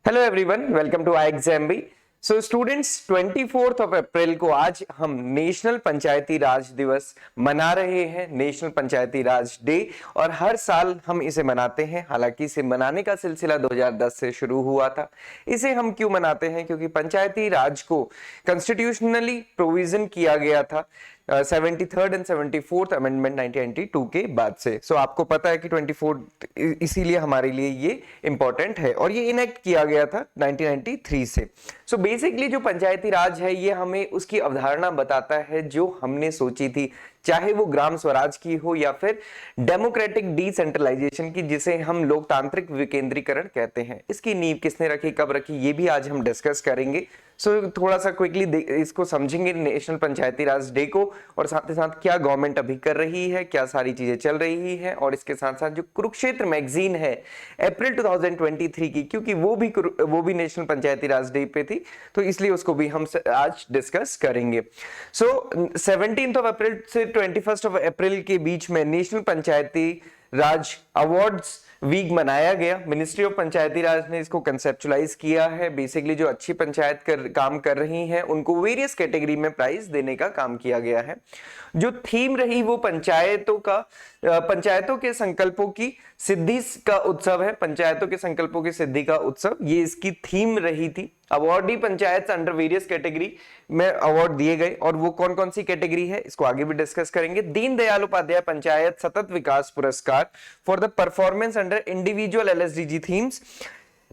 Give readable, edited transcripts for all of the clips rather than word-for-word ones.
Hello everyone, welcome to I exam B. So students, 24 of April को आज हम national पंचायती राज दिवस मना रहे हैं, नेशनल पंचायती राज डे। और हर साल हम इसे मनाते हैं। हालांकि इसे मनाने का सिलसिला 2010 से शुरू हुआ था। इसे हम क्यों मनाते हैं? क्योंकि पंचायती राज को कॉन्स्टिट्यूशनली प्रोविजन किया गया था 73rd एंड 74th अमेंडमेंट 1992 के बाद से। सो आपको पता है कि 24 इसीलिए हमारे लिए ये इंपॉर्टेंट है और ये इनेक्ट किया गया था 1993 से। सो बेसिकली जो पंचायती राज है ये हमें उसकी अवधारणा बताता है जो हमने सोची थी, चाहे वो ग्राम स्वराज की हो या फिर डेमोक्रेटिक डिसेंट्रलाइजेशन की, जिसे हम लोकतांत्रिक विकेंद्रीकरण कहते हैं। इसकी नींव किसने रखी, कब रखी, ये भी आज हम डिस्कस करेंगे। सो थोड़ा सा क्विकली इसको समझेंगे, नेशनल पंचायती राज डे को, और साथ ही साथ क्या गवर्नमेंट अभी कर रही है, क्या सारी चीजें चल रही है। और इसके साथ साथ जो कुरुक्षेत्र मैगजीन है अप्रैल 2023 की, क्योंकि वो भी नेशनल पंचायती राज डे पे थी, तो इसलिए उसको भी हम आज डिस्कस करेंगे। सो 17 ऑफ अप्रैल से 21 ऑफ अप्रैल के बीच में नेशनल पंचायती राज अवार्ड्स वीक मनाया गया। मिनिस्ट्री ऑफ पंचायती राज ने इसको कंसेप्चुलाइज किया है। बेसिकली जो अच्छी पंचायत काम कर रही हैं उनको वेरियस कैटेगरी में प्राइज देने का काम किया गया है। जो थीम रही वो पंचायतों के संकल्पों की सिद्धि का उत्सव है। पंचायतों के संकल्पों की सिद्धि का उत्सव, ये इसकी थीम रही थी। Awardee panchayat under various category में अवार्ड दिए गए, और वो कौन कौन सी कैटेगरी है इसको आगे भी डिस्कस करेंगे। दीनदयाल उपाध्याय पंचायत सतत विकास पुरस्कार for the performance under individual LSDG themes.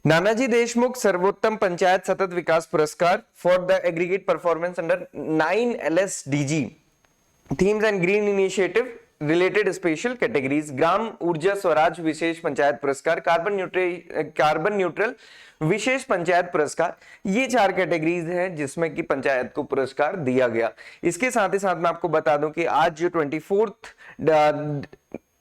Nanaji Deshmukh सर्वोत्तम पंचायत सतत विकास पुरस्कार for the aggregate performance under 9 LSDG themes and green initiative related special categories. ग्राम ऊर्जा स्वराज विशेष पंचायत पुरस्कार, कार्बन न्यूट्रल विशेष पंचायत पुरस्कार। ये 4 कैटेगरीज हैं जिसमें कि पंचायत को पुरस्कार दिया गया। इसके साथ ही साथ मैं आपको बता दूं कि आज जो 24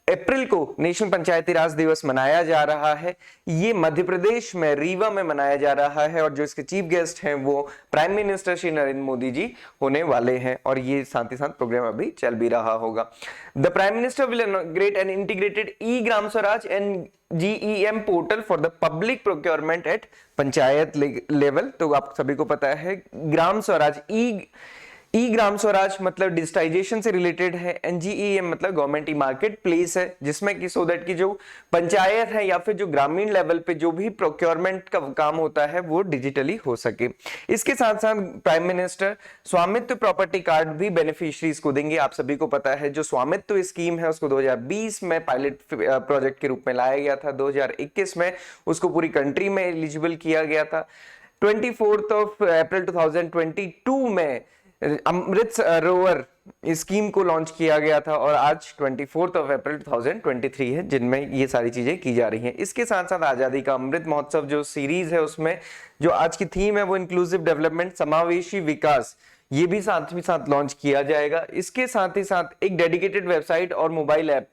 अप्रैल को नेशनल पंचायती राज दिवस मनाया जा रहा है, ये मध्य प्रदेश में रीवा में मनाया जा रहा है। और जो इसके चीफ गेस्ट हैं वो प्राइम मिनिस्टर श्री नरेंद्र मोदी जी होने वाले हैं, और ये साथ ही साथ प्रोग्राम अभी चल भी रहा होगा। The prime minister will inaugurate an integrated e Gram Swaraj and GEM portal for the public procurement at panchayat level. तो आप सभी को पता है ग्राम स्वराज ई ग्राम स्वराज मतलब डिजिटाइजेशन से रिलेटेड है, NGEM मतलब गवर्नमेंट ई मार्केट प्लेस है, जिसमें कि सो दैट की जो पंचायत है या फिर जो ग्रामीण लेवल पे जो भी प्रोक्योरमेंट का काम होता है वो डिजिटली हो सके। इसके साथ साथ प्राइम मिनिस्टर स्वामित्व प्रॉपर्टी कार्ड भी बेनिफिशियरीज को देंगे। आप सभी को पता है जो स्वामित्व स्कीम है उसको 2020 में पायलट प्रोजेक्ट के रूप में लाया गया था, 2021 में उसको पूरी कंट्री में एलिजिबल किया गया था। 24 ऑफ अप्रैल 2022 में अमृत सरोवर स्कीम को लॉन्च किया गया था, और आज 24 ऑफ अप्रैल 2023 है जिनमें ये सारी चीजें की जा रही हैं। इसके साथ साथ आजादी का अमृत महोत्सव जो सीरीज है उसमें जो आज की थीम है वो इंक्लूसिव डेवलपमेंट समावेशी विकास, ये भी साथ लॉन्च किया जाएगा। इसके साथ ही साथ एक डेडिकेटेड वेबसाइट और मोबाइल ऐप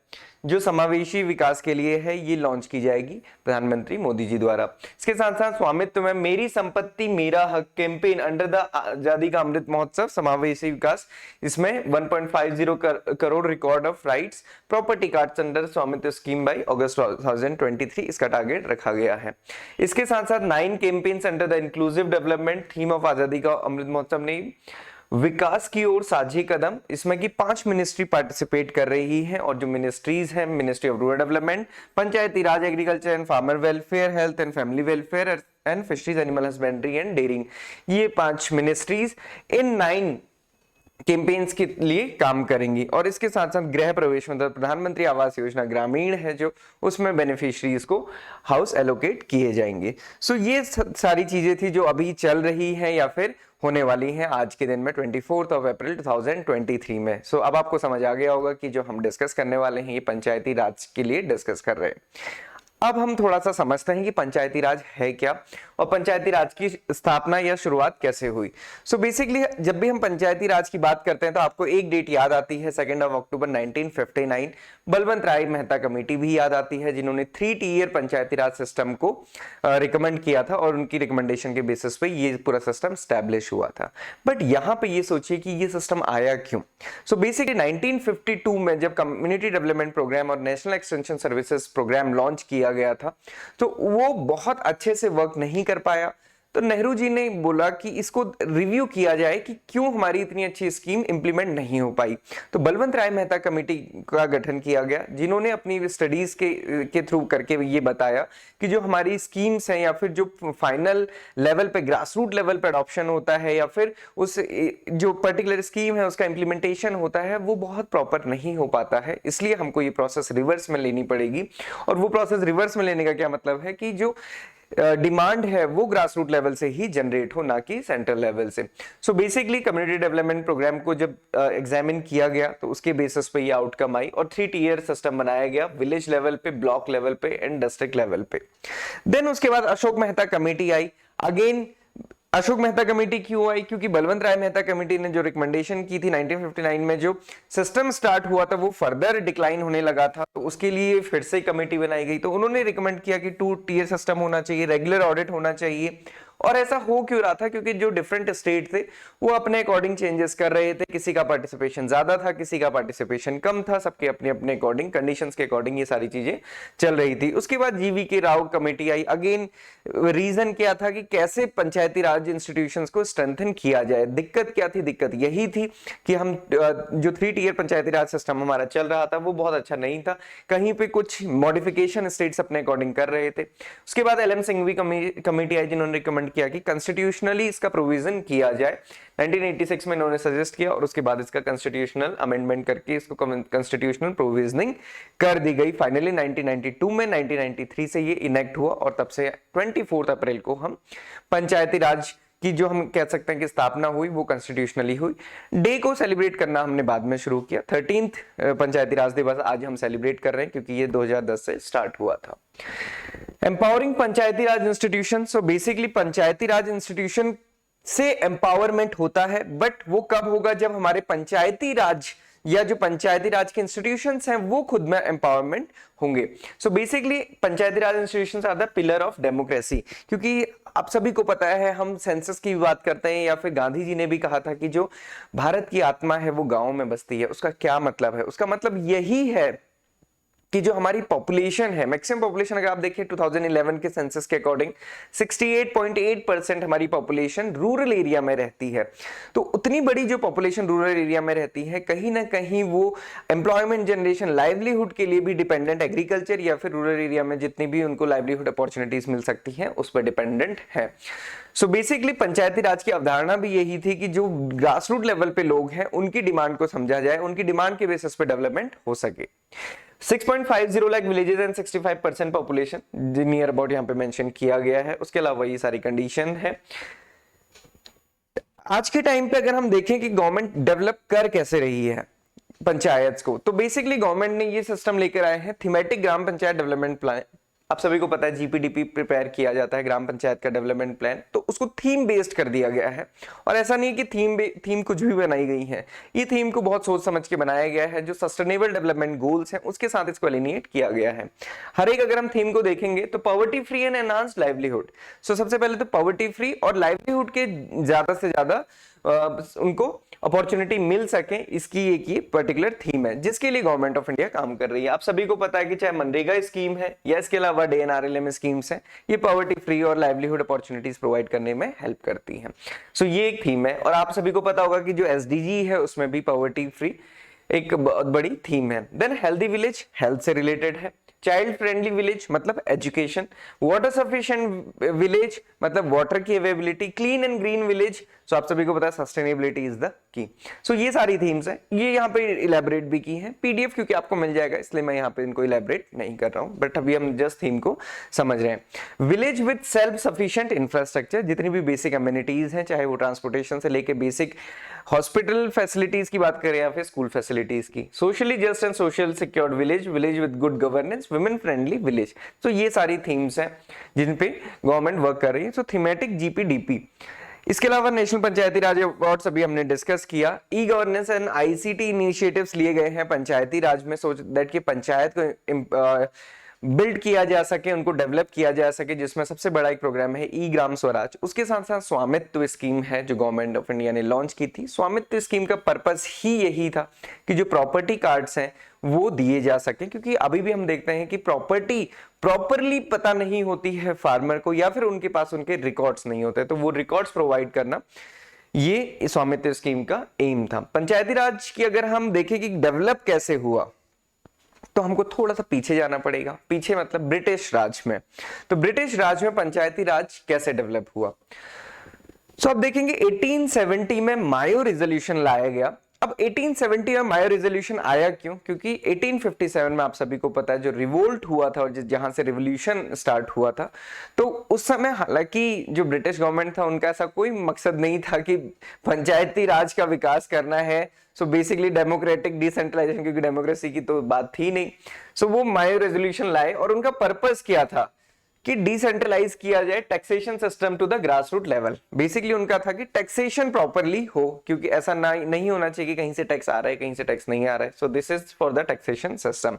जो समावेशी विकास के लिए है ये लॉन्च की जाएगी प्रधानमंत्री मोदी जी द्वारा। इसके साथ साथ स्वामित्व में मेरी संपत्ति मेरा हक कैंपेन अंडर द आजादी का अमृत महोत्सव समावेशी विकास, इसमें 1.50 crore record of rights property cards under स्वामित्व स्कीम बाय अगस्त 2023 इसका टारगेट रखा गया है। इसके साथ साथ 9 campaigns under the inclusive development theme of आजादी का अमृत महोत्सव ने विकास की ओर साझी कदम, इसमें कि 5 मिनिस्ट्री पार्टिसिपेट कर रही हैं, और जो मिनिस्ट्रीज हैं ministry of rural development, Panchayati Raj, agriculture and farmer welfare, health and family welfare and fisheries, animal husbandry and dairying, ये 5 मिनिस्ट्रीज इन 9 कैंपेन्स के लिए काम करेंगी। और इसके साथ साथ गृह प्रवेश मतलब प्रधानमंत्री आवास योजना ग्रामीण है जो, उसमें बेनिफिशियरीज को हाउस एलोकेट किए जाएंगे। सो ये सारी चीजें थी जो अभी चल रही हैं या फिर होने वाली हैं आज के दिन में 24 ऑफ अप्रैल 2023 में। सो अब आपको समझ आ गया होगा कि जो हम डिस्कस करने वाले हैं ये पंचायती राज के लिए डिस्कस कर रहे हैं। अब हम थोड़ा सा समझते हैं कि पंचायती राज है क्या और पंचायती राज की स्थापना या शुरुआत कैसे हुई। सो बेसिकली जब भी हम पंचायती राज की बात करते हैं तो आपको एक डेट याद आती है 2 अक्टूबर 1959। बलवंत राय मेहता कमेटी भी याद आती है जिन्होंने 3 पंचायती राज सिस्टम को रिकमेंड किया था, और उनकी रिकमेंडेशन के बेसिस पे ये पूरा सिस्टम स्टैब्लिश हुआ था। बट यहाँ पे ये सोचिए कि ये सिस्टम आया क्यों। सो बेसिकली 1952 में जब कम्युनिटी डेवलपमेंट प्रोग्राम और national extension services programme launch किया दिया गया था, तो वो बहुत अच्छे से वर्क नहीं कर पाया। तो नेहरू जी ने बोला कि इसको रिव्यू किया जाए कि क्यों हमारी इतनी अच्छी स्कीम इंप्लीमेंट नहीं हो पाई। तो बलवंत राय मेहता कमेटी का गठन किया गया, जिन्होंने अपनी स्टडीज के थ्रू करके ये बताया कि जो हमारी स्कीम्स हैं या फिर जो फाइनल लेवल पे, ग्रास रूट लेवल पे अडॉप्शन होता है या फिर उस जो पर्टिकुलर स्कीम है उसका इंप्लीमेंटेशन होता है, वो बहुत प्रॉपर नहीं हो पाता है। इसलिए हमको ये प्रोसेस रिवर्स में लेनी पड़ेगी। और वो प्रोसेस रिवर्स में लेने का क्या मतलब है कि जो डिमांड है वो ग्रास रूट लेवल से ही जनरेट हो, ना कि सेंट्रल लेवल से। So basically community development programme को जब एग्जामिन किया गया तो उसके बेसिस पे ये आउटकम आई और 3 टियर सिस्टम बनाया गया, विलेज लेवल पे, ब्लॉक लेवल पे एंड डिस्ट्रिक्ट लेवल पे। देन उसके बाद अशोक मेहता कमेटी आई। अगेन अशोक मेहता कमेटी क्यों आई? क्योंकि बलवंत राय मेहता कमेटी ने जो रिकमेंडेशन की थी 1959 में, जो सिस्टम स्टार्ट हुआ था वो फर्दर डिक्लाइन होने लगा था, तो उसके लिए फिर से कमेटी बनाई गई। तो उन्होंने रिकमेंड किया कि 2 टियर सिस्टम होना चाहिए, रेगुलर ऑडिट होना चाहिए। और ऐसा हो क्यों रहा था? क्योंकि जो डिफरेंट स्टेट थे वो अपने अकॉर्डिंग चेंजेस कर रहे थे, किसी का पार्टिसिपेशन ज्यादा था, किसी का पार्टिसिपेशन कम था, सबके अपने अपने अकॉर्डिंग, कंडीशंस के अकॉर्डिंग ये सारी चीजें चल रही थी। उसके बाद जीवी के राव कमेटी आई। अगेन रीजन क्या था कि कैसे पंचायती राज इंस्टीट्यूशंस को स्ट्रेंथन किया जाए। दिक्कत क्या थी? दिक्कत यही थी कि हम जो 3 टियर पंचायती राज सिस्टम हमारा चल रहा था वो बहुत अच्छा नहीं था, कहीं पे कुछ मॉडिफिकेशन स्टेट्स अपने अकॉर्डिंग कर रहे थे। उसके बाद एलएम सिंघवी कमेटी आई, जिन्होंने रिकमेंड किया कि कॉन्स्टिट्यूशनली इसका प्रोविजन किया जाए। 1986 में इन्होंने सजेस्ट किया और उसके बाद इसका कॉन्स्टिट्यूशनल अमेंडमेंट करके इसको कॉन्स्टिट्यूशनल प्रोविजनिंग कर दी गई। फाइनली 1992 में, 1993 से ये इनेक्ट हुआ और तब से 24 अप्रैल को हम पंचायती राज की जो हम कह सकते हैं कि स्थापना हुई वो कॉन्स्टिट्यूशनली हुई। डे को सेलिब्रेट करना हमने बाद में शुरू किया। 13th पंचायती राज दिवस आज हम सेलिब्रेट कर रहे हैं क्योंकि ये 2010 से स्टार्ट हुआ था। एम्पावरिंग पंचायती राज इंस्टीट्यूशन। सो बेसिकली पंचायती राज इंस्टीट्यूशन से एम्पावरमेंट होता है, बट वो कब होगा? जब हमारे पंचायती राज या जो पंचायती राज के इंस्टीट्यूशंस हैं वो खुद में एम्पावरमेंट होंगे। So basically Panchayati Raj institutions are the pillar of democracy. क्योंकि आप सभी को पता है, हम सेंसस की बात करते हैं या फिर गांधी जी ने भी कहा था कि जो भारत की आत्मा है वो गांव में बसती है। उसका क्या मतलब है? उसका मतलब यही है कि जो हमारी पॉपुलेशन है, मैक्सिमम पॉपुलेशन अगर आप देखें 2011 के सेंसस के अकॉर्डिंग 68.8% हमारी पॉपुलेशन रूरल एरिया में रहती है। तो उतनी बड़ी जो पॉपुलेशन रूरल एरिया में रहती है, कहीं ना कहीं वो एम्प्लॉयमेंट जनरेशन, लाइवलीहुड के लिए भी डिपेंडेंट, एग्रीकल्चर या फिर रूरल एरिया में जितनी भी उनको लाइवलीहुड अपॉर्चुनिटीज मिल सकती हैं उस पर डिपेंडेंट है। सो बेसिकली पंचायती राज की अवधारणा भी यही थी कि जो ग्रास रूट लेवल पे लोग हैं उनकी डिमांड को समझा जाए, उनकी डिमांड के बेसिस पे डेवलपमेंट हो सके। 6.50 lakh villages and 65% population near about यहाँ पे मेंशन किया गया है। उसके अलावा ये सारी कंडीशन है। आज के टाइम पे अगर हम देखें कि गवर्नमेंट डेवलप कर कैसे रही है पंचायत को, तो बेसिकली गवर्नमेंट ने ये सिस्टम लेकर आए हैं, थीमेटिक ग्राम पंचायत डेवलपमेंट प्लान। आप सभी को पता है जीपीडीपी प्रिपेयर किया जाता है, ग्राम पंचायत का डेवलपमेंट प्लान, तो उसको थीम बेस्ड कर दिया गया है। और ऐसा नहीं कि थीम कुछ भी बनाई गई है, ये थीम को बहुत सोच समझ के बनाया गया है। जो सस्टेनेबल डेवलपमेंट गोल्स हैं उसके साथ इसको एलिनेट किया गया है। हर एक अगर हम थीम को देखेंगे तो poverty free and enhanced livelihood. So सबसे पहले तो पॉवर्टी फ्री और लाइवलीहुड के ज्यादा से ज्यादा उनको अपॉर्चुनिटी मिल सके, इसकी एक ये पर्टिकुलर थीम है जिसके लिए गवर्नमेंट ऑफ इंडिया काम कर रही है। आप सभी को पता है कि चाहे मनरेगा स्कीम है या इसके अलावा DNRLM स्कीम्स हैं, ये पॉवर्टी फ्री और लाइवलीहुड अपॉर्चुनिटीज प्रोवाइड करने में हेल्प करती हैं। सो ये एक थीम है। और आप सभी को पता होगा कि जो SDG है उसमें भी पॉवर्टी फ्री एक बहुत बड़ी थीम है। देन हेल्दी विलेज, हेल्थ से रिलेटेड है। चाइल्ड फ्रेंडली विलेज मतलब एजुकेशन। वाटर सफिशिएंट विलेज मतलब वाटर की availability. Clean and green village, so आप सभी को पता है सस्टेनेबिलिटी इज द की। सो ये सारी थीम्स हैं, ये यहाँ पे इलेबोरेट भी की हैं। PDF क्योंकि आपको मिल जाएगा इसलिए मैं यहाँ पे इनको इलेबोरेट नहीं कर रहा हूँ, बट अभी हम जस्ट थीम को समझ रहे हैं। Village with self sufficient infrastructure, जितनी भी बेसिक अम्यूनिटीज हैं, चाहे वो ट्रांसपोर्टेशन से लेके बेसिक हॉस्पिटल फैसिलिटीज की बात करें या फिर स्कूल फैसिलिटीज की। Socially just and social secured village, village with good governance, women friendly village. तो ये सारी थीम्स हैं जिन पे गवर्नमेंट वर्क कर रही है। सो थीमेटिक GPDP। इसके अलावा नेशनल पंचायती राज अवार्ड्स अभी हमने डिस्कस किया। E governance and ICT initiatives लिए गए हैं पंचायती राज में, सो दैट कि पंचायत को बिल्ड किया जा सके, उनको डेवलप किया जा सके, जिसमें सबसे बड़ा एक प्रोग्राम है ई ग्राम स्वराज। उसके साथ साथ स्वामित्व स्कीम है जो गवर्नमेंट ऑफ इंडिया ने लॉन्च की थी। स्वामित्व स्कीम का पर्पस ही यही था कि जो प्रॉपर्टी कार्ड्स हैं वो दिए जा सके, क्योंकि अभी भी हम देखते हैं कि प्रॉपर्टी प्रॉपरली पता नहीं होती है फार्मर को, या फिर उनके पास उनके रिकॉर्ड्स नहीं होते, तो वो रिकॉर्ड्स प्रोवाइड करना ये स्वामित्व स्कीम का एम था। पंचायती राज की अगर हम देखें कि डेवलप कैसे हुआ, तो हमको थोड़ा सा पीछे जाना पड़ेगा। पीछे मतलब ब्रिटिश राज में। तो ब्रिटिश राज में पंचायती राज कैसे डेवलप हुआ, सो अब देखेंगे 1870 में मायो रिजोल्यूशन लाया गया। अब 1870 में मायो रिजोल्यूशन आया क्यों? क्योंकि 1857 में आप सभी को पता है जो रिवोल्ट हुआ था और जहां से रिवोल्यूशन स्टार्ट हुआ था, तो उस समय हालांकि जो ब्रिटिश गवर्नमेंट था उनका ऐसा कोई मकसद नहीं था कि पंचायती राज का विकास करना है, सो बेसिकली डेमोक्रेटिक डिसेंट्रलाइजेशन, क्योंकि डेमोक्रेसी की तो बात थी नहीं। सो वो मायो रेजोल्यूशन लाए और उनका पर्पस क्या था कि डिसेंट्रलाइज किया जाए taxation system to the grass root level. Basically उनका था कि टैक्सेशन प्रॉपरली हो, क्योंकि ऐसा नहीं होना चाहिए कि कहीं से टैक्स आ रहा है कहीं से टैक्स नहीं आ रहा है। So this is for the taxation system.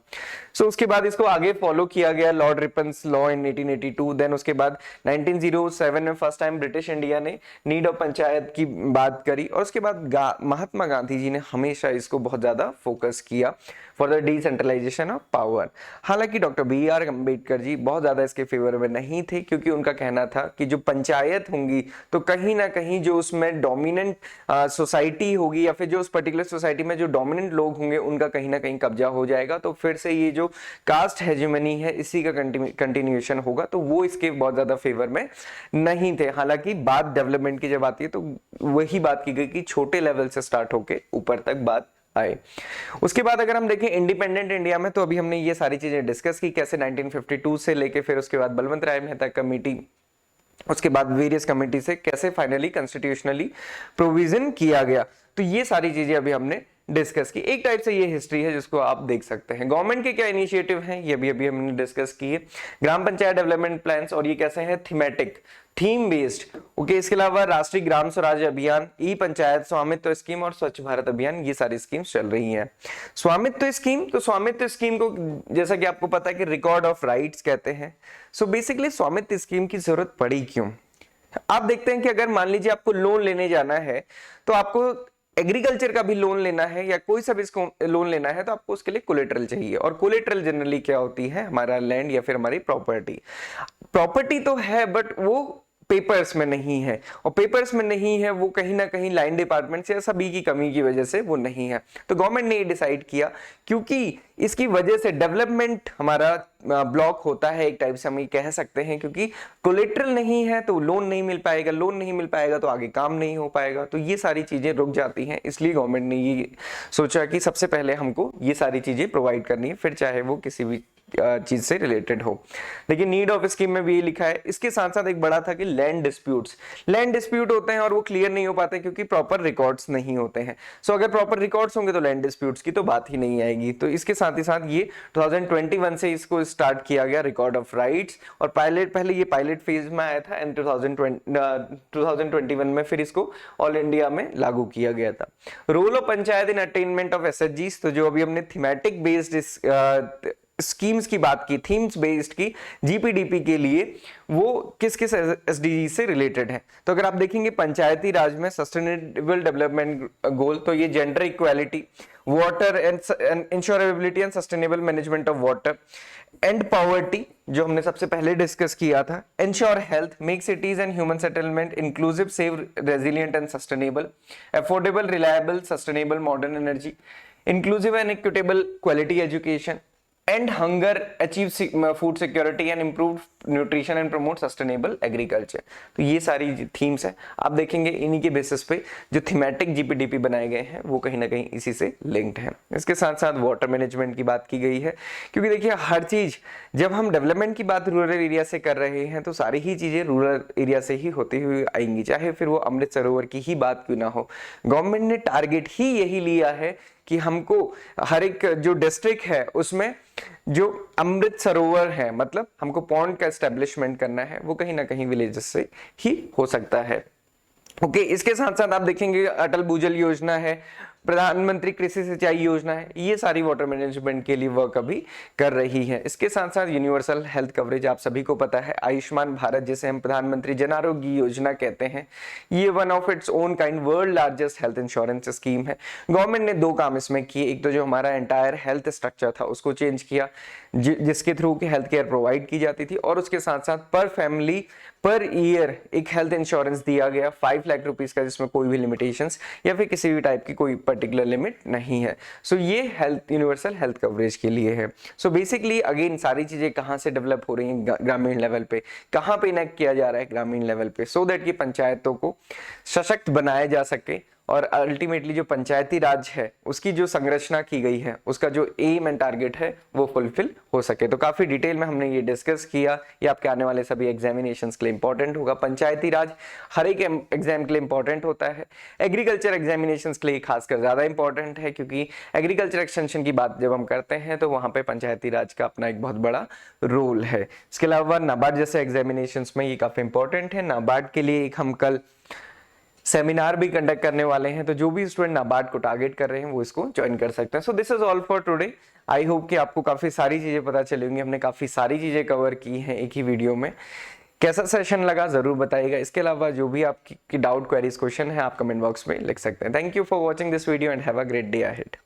So उसके बाद इसको आगे फॉलो किया गया Lord Ripon's law in 1882। Then उसके बाद 1907 में फर्स्ट टाइम ब्रिटिश इंडिया ने नीड ऑफ पंचायत की बात करी, और उसके बाद महात्मा गांधी जी ने हमेशा इसको बहुत ज्यादा फोकस किया for the decentralisation of power. हालांकि doctor B R Ambedkar ji बहुत ज्यादा इसके फेवर में नहीं थे, क्योंकि उनका कहना था कि जो पंचायत होंगी तो कहीं ना कहीं जो उसमें डोमिनेंट सोसाइटी होगी, या फिर जो उस पर्टिकुलर सोसाइटी में जो डोमिनेंट लोग होंगे उनका कहीं ना कहीं कब्जा हो जाएगा, तो फिर से ये जो कास्ट हेजेमनी है इसी का कंटिन्यूएशन होगा, तो वो इसके बहुत ज्यादा फेवर में नहीं थे। हालांकि बात डेवलपमेंट की जब आती है तो वही बात की गई कि छोटे लेवल से स्टार्ट होके ऊपर तक बात आए। उसके बाद अगर हम देखें इंडिपेंडेंट इंडिया में, तो अभी हमने ये सारी चीजें डिस्कस की, कैसे 1952 से लेके फिर उसके बाद बलवंत राय मेहता कमेटी, उसके बाद वेरियस कमेटी से कैसे फाइनली कॉन्स्टिट्यूशनली प्रोविजन किया गया। तो ये सारी चीजें अभी हमने डिस्कस की। एक टाइप से ये हिस्ट्री है जिसको आप देख सकते हैं। गवर्नमेंट के क्या इनिशिएटिव हैं ये भी अभी हमने डिस्कस किए। ग्राम पंचायत डेवलपमेंट प्लान्स, और ये कैसे हैं थीमेटिक, थीम बेस्ड। ओके, इसके अलावा राष्ट्रीय ग्राम स्वराज अभियान, ई पंचायत, स्वामित्व स्कीम और स्वच्छ भारत अभियान, ये सारी स्कीम्स चल रही हैं। स्वामित्व स्कीम, तो स्वामित्व स्कीम को जैसा कि आपको पता है कि रिकॉर्ड ऑफ राइट्स कहते हैं। सो बेसिकली स्वामित्व स्कीम की जरूरत पड़ी क्यों? आप देखते हैं कि अगर मान लीजिए आपको लोन लेने जाना है, तो आपको एग्रीकल्चर का भी लोन लेना है या कोई सा भी इसको लोन लेना है, तो आपको उसके लिए कोलेटरल चाहिए। और कोलेटरल जनरली क्या होती है? हमारा लैंड या फिर हमारी प्रॉपर्टी। प्रॉपर्टी तो है बट वो पेपर्स में नहीं है, और पेपर्स में नहीं है वो कहीं ना कहीं लाइन डिपार्टमेंट से सभी की कमी की वजह से वो नहीं है। तो गवर्नमेंट ने ये डिसाइड किया, क्योंकि इसकी वजह से डेवलपमेंट हमारा ब्लॉक होता है, एक टाइप से हम ये कह सकते हैं, क्योंकि कोलेटरल नहीं है तो लोन नहीं मिल पाएगा, लोन नहीं मिल पाएगा तो आगे काम नहीं हो पाएगा, तो ये सारी चीजें रुक जाती हैं। इसलिए गवर्नमेंट ने ये सोचा कि सबसे पहले हमको ये सारी चीजें प्रोवाइड करनी है, फिर चाहे वो किसी भी चीज से रिलेटेड हो। लेकिन नीड ऑफ स्कीम में भी ये लिखा है। इसके साथ साथ एक बड़ा था कि लैंड डिस्प्यूट होते हैं और वो क्लियर नहीं हो पाते क्योंकि प्रॉपर रिकॉर्ड्स नहीं होते हैं। सो अगर प्रॉपर रिकॉर्ड्स होंगे तो लैंड डिस्प्यूट्स की तो बात ही नहीं आएगी। तो इसके साथ ही साथ ये 2021 से इसको स्टार्ट किया गया रिकॉर्ड ऑफ राइट्स, और पहले ये पायलट फेज में आया था एंड 2021 में फिर इसको ऑल इंडिया में लागू किया गया था। Role of panchayat in attainment of एसएचजीस, तो जो अभी हमने थीमेटिक बेस्ड स्कीम्स की बात की, थीम्स बेस्ड की जीपीडीपी के लिए, वो किस किस एसडीजी से रिलेटेड है। तो अगर आप देखेंगे पंचायती राज में सस्टेनेबल डेवलपमेंट गोल, तो ये gender equality, water and insurability and sustainable management of water, and poverty जो हमने सबसे पहले डिस्कस किया था, ensure health, make cities and human settlement inclusive, save, resilient and sustainable, affordable, reliable, sustainable, modern energy, inclusive and equitable quality education, end hunger, achieve food security and improve nutrition and promote sustainable agriculture। तो ये सारी themes है। आप देखेंगे इन्हीं के basis पे जो थीमेटिक जीपीडीपी बनाए गए हैं वो कहीं ना कहीं इसी से लिंक्ड है। इसके साथ साथ वाटर मैनेजमेंट की बात की गई है, क्योंकि देखिए हर चीज जब हम डेवलपमेंट की बात रूरल एरिया से कर रहे हैं तो सारी ही चीजें रूरल एरिया से ही होती हुई आएंगी, चाहे फिर वो अमृत सरोवर की ही बात क्यों ना हो। गवर्नमेंट ने टारगेट ही यही लिया है कि हमको हर एक जो डिस्ट्रिक्ट है उसमें जो अमृत सरोवर है, मतलब हमको पॉन्ड का एस्टेब्लिशमेंट करना है, वो कहीं ना कहीं विलेजेस से ही हो सकता है। ओके, इसके साथ साथ आप देखेंगे अटल भूजल योजना है, प्रधानमंत्री कृषि सिंचाई योजना है, ये सारी वाटर मैनेजमेंट के लिए वर्क अभी कर रही है। इसके साथ साथ यूनिवर्सल हेल्थ कवरेज आप सभी को पता है, आयुष्मान भारत जिसे हम प्रधानमंत्री जन आरोग्य योजना कहते हैं, ये one of its own kind world largest health insurance scheme है। गवर्नमेंट ने दो काम इसमें किए, एक तो जो हमारा एंटायर हेल्थ स्ट्रक्चर था उसको चेंज किया, जिसके थ्रू की हेल्थ केयर प्रोवाइड की जाती थी, और उसके साथ साथ पर फैमिली पर ईयर एक हेल्थ इंश्योरेंस दिया गया 5 लाख रुपीस का, जिसमें कोई भी लिमिटेशंस या फिर किसी भी टाइप की कोई पर्टिकुलर लिमिट नहीं है। सो ये हेल्थ यूनिवर्सल हेल्थ कवरेज के लिए है। सो बेसिकली अगेन सारी चीजें कहाँ से डेवलप हो रही हैं, ग्रामीण लेवल पे, कहाँ पे इनेक्ट किया जा रहा है ग्रामीण लेवल पे, सो दैट कि पंचायतों को सशक्त बनाया जा सके और अल्टीमेटली जो पंचायती राज है उसकी जो संरचना की गई है, उसका जो एम एंड टारगेट है वो फुलफिल हो सके। तो काफी डिटेल में हमने ये डिस्कस किया, ये आपके आने वाले सभी एग्जामिनेशंस के लिए इंपॉर्टेंट होगा। पंचायती राज हर एक एग्जाम के लिए इंपॉर्टेंट होता है, एग्रीकल्चर एग्जामिनेशंस के लिए खासकर ज्यादा इंपॉर्टेंट है, क्योंकि एग्रीकल्चर एक्सटेंशन की बात जब हम करते हैं तो वहां पे पंचायती राज का अपना एक बहुत बड़ा रोल है। इसके अलावा नाबार्ड जैसे एग्जामिनेशंस में ये काफी इंपॉर्टेंट है। नाबार्ड के लिए एक हम कल सेमिनार भी कंडक्ट करने वाले हैं, तो जो भी स्टूडेंट नाबार्ड को टारगेट कर रहे हैं वो इसको ज्वाइन कर सकते हैं। सो this is all for today. I hope कि आपको काफी सारी चीजें पता चली होंगी, हमने काफी सारी चीजें कवर की हैं एक ही वीडियो में। कैसा सेशन लगा जरूर बताइएगा। इसके अलावा जो भी आपकी डाउट क्वेरीज क्वेश्चन है आप कमेंट बॉक्स में लिख सकते हैं। Thank you for watching this video and have a great day ahead.